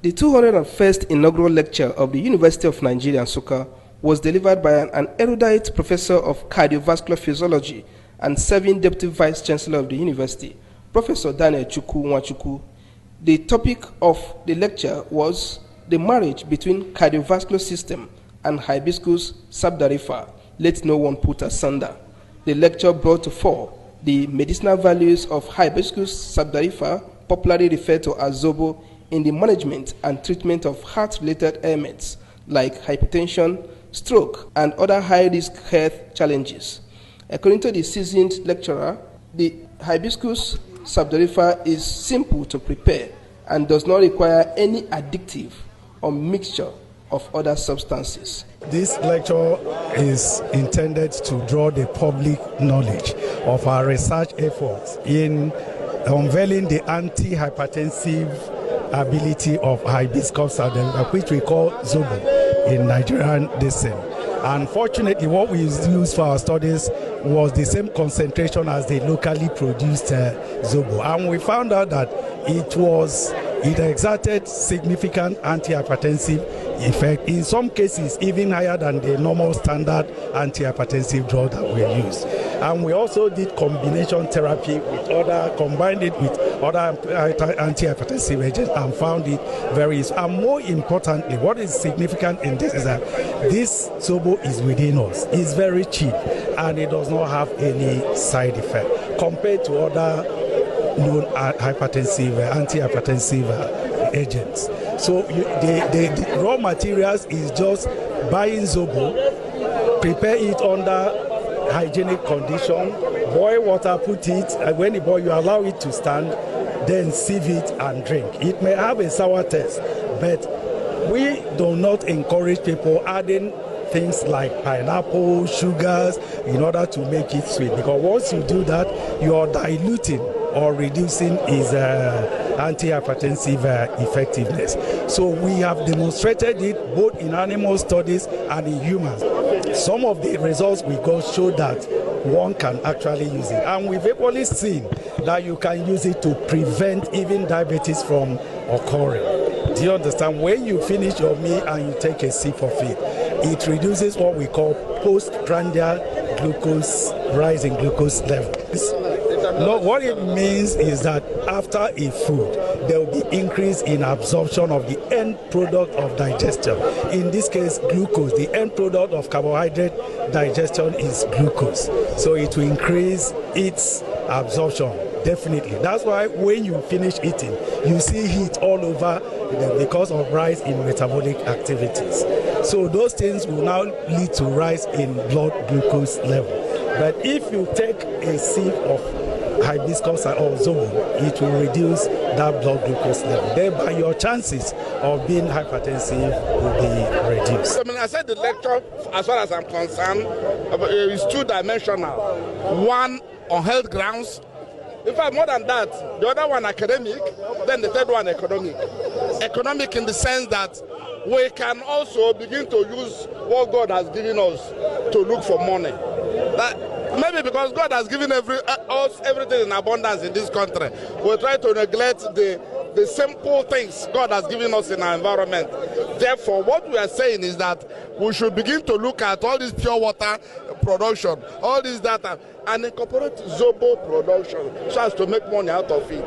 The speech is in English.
The 201st inaugural lecture of the University of Nigeria, Nsukka, was delivered by an erudite professor of cardiovascular physiology and serving deputy vice chancellor of the university, Professor Daniel Chukwu Nwachukwu. The topic of the lecture was the marriage between cardiovascular system and hibiscus sabdarifa, let no one put asunder. The lecture brought to fore the medicinal values of hibiscus sabdarifa, popularly referred to as Zobbo, in the management and treatment of heart-related ailments like hypertension, stroke, and other high-risk health challenges. According to the seasoned lecturer, the hibiscus sabdarifa is simple to prepare and does not require any addictive or mixture of other substances. This lecture is intended to draw the public knowledge of our research efforts in unveiling the anti-hypertensive ability of hibiscus sabdarifa, which we call Zobbo in Nigerian descent. Unfortunately, what we used for our studies was the same concentration as the locally produced Zobbo, and we found out that it exerted significant antihypertensive effect, in some cases even higher than the normal standard antihypertensive drug that we use. And we also did combination therapy combined it with other antihypertensive agents and found it very useful. And more importantly, what is significant in this is that this Zobbo is within us. It's very cheap and it does not have any side effect compared to other known antihypertensive agents. So the raw materials is just buying Zobbo, prepare it under hygienic condition, boil water, put it, and when you boil, you allow it to stand, then sieve it and drink. It may have a sour taste, but we do not encourage people adding things like pineapple, sugars, in order to make it sweet, because once you do that, you are diluting or reducing its antihypertensive effectiveness. So we have demonstrated it both in animal studies and in humans. Some of the results we got show that one can actually use it. And we've equally seen that you can use it to prevent even diabetes from occurring. Do you understand? When you finish your meal and you take a sip of it, it reduces what we call postprandial glucose, rise in glucose levels. No, what it means is that after a food, there will be increase in absorption of the end product of digestion. In this case, glucose. The end product of carbohydrate digestion is glucose. So it will increase its absorption, definitely. That's why when you finish eating, you see heat all over because of rise in metabolic activities. So those things will now lead to rise in blood glucose level. But if you take a sip of hibiscus or Zobbo, it will reduce that blood glucose level. Thereby your chances of being hypertensive will be reduced. I said the lecture, as far as I'm concerned, is two-dimensional. One on health grounds. In fact, more than that, the other one academic, then the third one economic. Economic in the sense that we can also begin to use what God has given us to look for money. Maybe because God has given us everything in abundance in this country, we try to neglect the simple things God has given us in our environment. Therefore, what we are saying is that we should begin to look at all this pure water production, all this data, and incorporate Zobbo production so as to make money out of it.